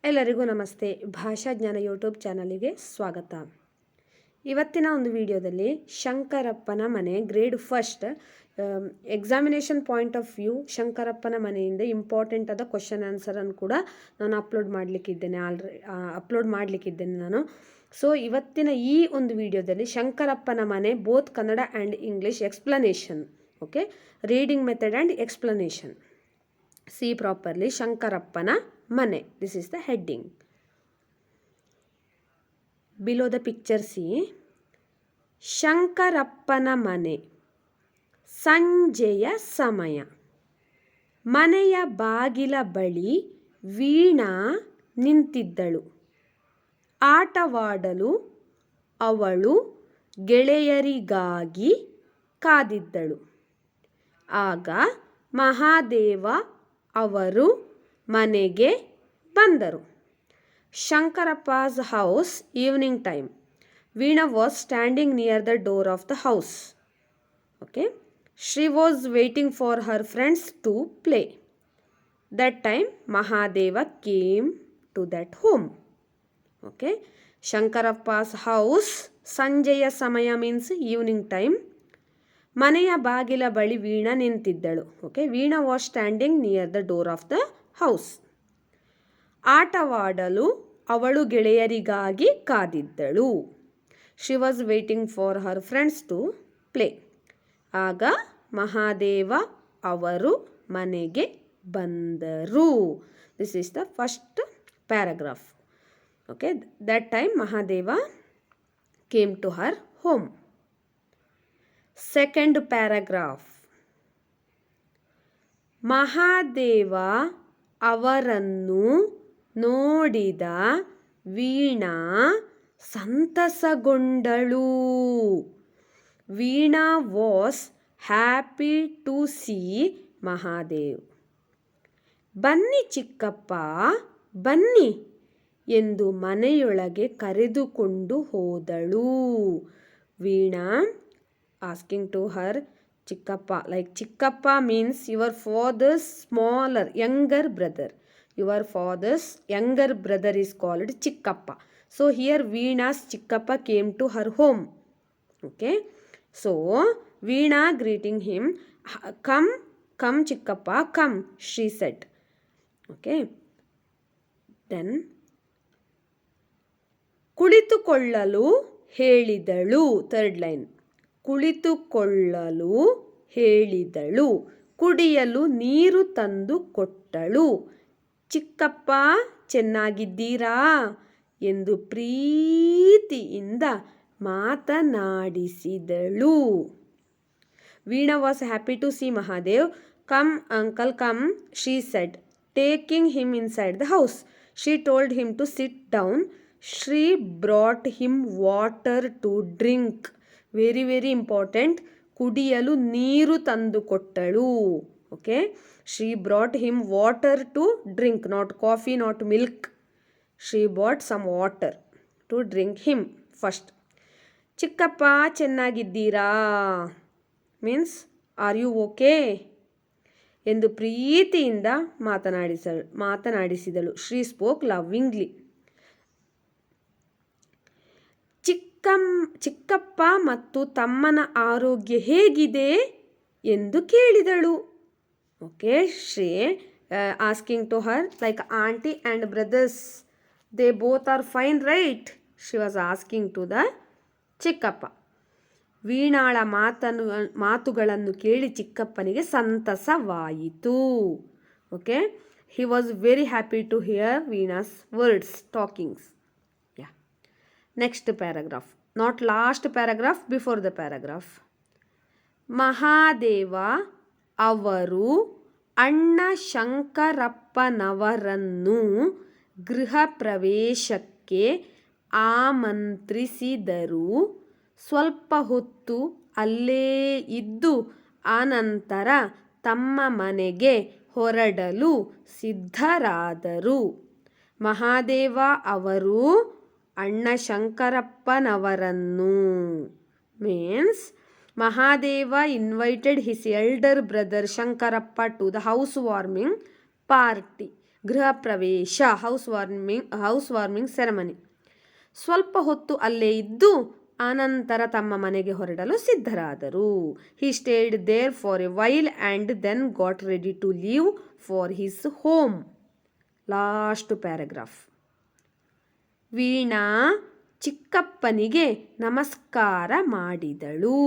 ಎಲ್ಲರಿಗೂ ನಮಸ್ತೆ. ಭಾಷಾಜ್ಞಾನ ಯೂಟ್ಯೂಬ್ ಚಾನಲಿಗೆ ಸ್ವಾಗತ. ಇವತ್ತಿನ ಒಂದು ವಿಡಿಯೋದಲ್ಲಿ ಶಂಕರಪ್ಪನ ಮನೆ grade first examination point of view ಶಂಕರಪ್ಪನ ಮನೆಯಿಂದ ಇಂಪಾರ್ಟೆಂಟ್ ಆದ ಕ್ವಶನ್ ಆನ್ಸರನ್ನು ಕೂಡ ನಾನು ಅಪ್ಲೋಡ್ ಮಾಡಲಿಕ್ಕಿದ್ದೇನೆ ನಾನು. ಸೊ ಇವತ್ತಿನ ಈ ಒಂದು ವಿಡಿಯೋದಲ್ಲಿ ಶಂಕರಪ್ಪನ ಮನೆ both Kannada and English explanation. Okay, reading method and explanation. See properly ಶಂಕರಪ್ಪನ ಮನೆ. This is the heading. Below the picture see ಶಂಕರಪ್ಪನ ಮನೆ. ಸಂಜೆಯ ಸಮಯ. ಮನೆಯ ಬಾಗಿಲ ಬಳಿ ವೀಣಾ ನಿಂತಿದ್ದಳು. ಆಟವಾಡಲು ಅವಳು ಗೆಳೆಯರಿಗಾಗಿ ಕಾದಿದ್ದಳು. ಆಗ ಮಹಾದೇವ ಅವರು ಮನೆಗೆ ಬಂದರು. ಶಂಕರಪ್ಪ's house, evening time. Veena was standing near the door of the house. Okay. She was waiting for her friends to play. That time Mahadeva came to that home. Okay. Shankarappa's house, ಸಂಜೆಯ ಸಮಯ means evening time. ಮನೆಯ ಬಾಗಿಲ ಬಳಿ ವೀಣಾ ನಿಂತಿದ್ದಳು. Okay, Veena was standing near the door of the house. ಆಟವಾಡಲು ಅವಳು ಗೆಳೆಯರಿಗಾಗಿ ಕಾದಿದ್ದಳು. She was waiting for her friends to play. ಆಗ ಮಹಾದೇವ ಅವರು ಮನೆಗೆ ಬಂದರು. This is the first paragraph. Okay, that time Mahadeva came to her home. Second paragraph. Mahadeva ಅವರನ್ನು ನೋಡಿದ ವೀಣಾ ಸಂತಸಗೊಂಡಳು. Veena was happy to see Mahadev. ಬನ್ನಿ ಚಿಕ್ಕಪ್ಪ, ಬನ್ನಿ ಎಂದು ಮನೆಯೊಳಗೆ ಕರೆದುಕೊಂಡು ಹೋದಳು. Veena asking to her Chikkappa, like Chikkappa means your father's smaller, younger brother. Your father's younger brother is called Chikkappa. So here Veena's Chikkappa came to her home. Okay, so Veena greeting him, come Chikkappa, come, she said. Okay, then ಕುಳಿತುಕೊಳ್ಳಲು ಹೇಳಿದಳು. Third line. ಕುಳಿತುಕೊಳ್ಳಲು ಹೇಳಿದಳು. ಕುಡಿಯಲು ನೀರು ತಂದು ಕೊಟ್ಟಳು. ಚಿಕ್ಕಪ್ಪ ಚೆನ್ನಾಗಿದ್ದೀರಾ ಎಂದು ಪ್ರೀತಿಯಿಂದ ಮಾತನಾಡಿಸಿದಳು. Veena was happy to see Mahadev. Come uncle come, she said, taking him inside the house. She told him to sit down. She brought him water to drink. Very very important. ಕುಡಿಯಲು ನೀರು ತಂದು ಕೊಟ್ಟಳು. Okay, she brought him water to drink, not coffee, not milk. She bought some water to drink him first. ಚಿಕ್ಕಪ್ಪ ಚೆನ್ನಾಗಿದ್ದೀರಾ means are you okay ಎಂದು ಪ್ರೀತಿಯಿಂದ ಮಾತನಾಡಿಸಿದಳು. She spoke ಲವ್ವಿಂಗ್ಲಿ. ಚಿಕ್ಕಪ್ಪ ಮತ್ತು ತಮ್ಮನ ಆರೋಗ್ಯ ಹೇಗಿದೆ ಎಂದು ಕೇಳಿದಳು. Okay, she asking to her like aunty and brothers, they both are fine right. She was asking to the ಚಿಕ್ಕಪ್ಪ. ವೀಣಾಳ ಮಾತುಗಳನ್ನು ಕೇಳಿ ಚಿಕ್ಕಪ್ಪನಿಗೆ ಸಂತಸವಾಯಿತು. Okay, he was very happy to hear Veena's words talkings. Next paragraph, not last paragraph, before the paragraph. Mahadeva ಅವರು ಅಣ್ಣ ಶಂಕರಪ್ಪನವರನ್ನು ಗೃಹ ಪ್ರವೇಶಕ್ಕೆ ಆಮಂತ್ರಿಸಿದರು. ಸ್ವಲ್ಪ ಹೊತ್ತು ಅಲ್ಲೇ ಇದ್ದು ಆನಂತರ ತಮ್ಮ ಮನೆಗೆ ಹೊರಡಲು ಸಿದ್ಧರಾದರು. ಮಹಾದೇವ ಅವರು ಅಣ್ಣ ಶಂಕರಪ್ಪನವರನ್ನು means Mahadeva invited his elder brother Shankarappa to the house warming party. ಗೃಹ ಪ್ರವೇಶ, ಹೌಸ್ ವಾರ್ಮಿಂಗ್ ಸೆರೆಮನಿ. ಸ್ವಲ್ಪ ಹೊತ್ತು ಅಲ್ಲೇ ಇದ್ದು ಆನಂತರ ತಮ್ಮ ಮನೆಗೆ ಹೊರಡಲು ಸಿದ್ಧರಾದರು. He stayed there for a while and then got ready to leave for his home. Last paragraph. Veena ಚಿಕ್ಕಪ್ಪನಿಗೆ ನಮಸ್ಕಾರ ಮಾಡಿದಳು.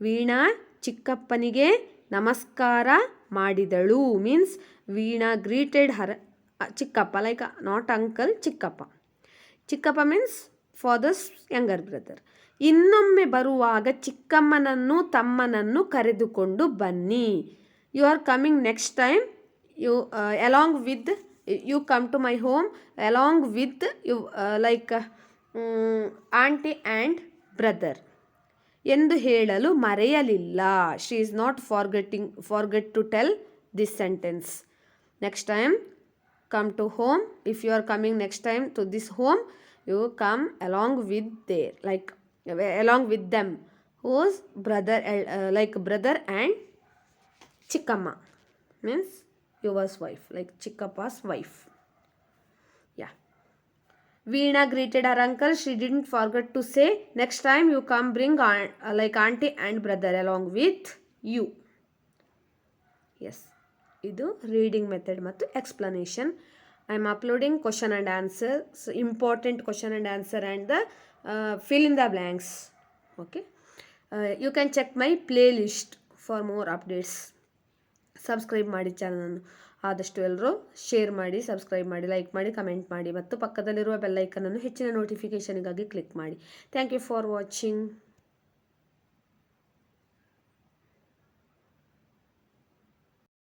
ವೀಣಾ ಚಿಕ್ಕಪ್ಪನಿಗೆ ನಮಸ್ಕಾರ ಮಾಡಿದಳು ಮೀನ್ಸ್ ವೀಣಾ ಗ್ರೀಟೆಡ್ ಹರ್ ಚಿಕ್ಕಪ್ಪ, ಲೈಕ್ ನಾಟ್ ಅಂಕಲ್, ಚಿಕ್ಕಪ್ಪ. ಚಿಕ್ಕಪ್ಪ ಮೀನ್ಸ್ ಫಾದರ್ಸ್ ಯಂಗರ್ ಬ್ರದರ್. ಇನ್ನೊಮ್ಮೆ ಬರುವಾಗ ಚಿಕ್ಕಮ್ಮನನ್ನು ತಮ್ಮನನ್ನು ಕರೆದುಕೊಂಡು ಬನ್ನಿ. You are coming next time, you along with you come to my home along with you like aunty and brother ಎಂದು ಹೇಳಲು ಮರೆಯಲಿಲ್ಲ. She is not forget to tell this sentence. Next time come to home. If you are coming next time to this home, you come along with their, like along with them, whose brother, like brother and chikkamma means your wife, like chikkappa's wife. Yeah. Veena greeted her uncle. She didn't forget to say, next time you come bring like auntie and brother along with you. Yes. ಇದು reading method ಮತ್ತು explanation. I am uploading question and answer, important question and answer and the fill in the blanks. Okay, you can check my playlist for more updates. Subscribe ಮಾಡಿ ಚಾನಲನ್ನು. ಆದಷ್ಟು ಎಲ್ಲರೂ share ಮಾಡಿ, subscribe ಮಾಡಿ, like ಮಾಡಿ, comment ಮಾಡಿ ಮತ್ತು ಪಕ್ಕದಲ್ಲಿರುವ ಬೆಲ್ಲೈಕನನ್ನು ಹೆಚ್ಚಿನ ನೋಟಿಫಿಕೇಷನ್ಗಾಗಿ ಕ್ಲಿಕ್ ಮಾಡಿ. Thank you for watching.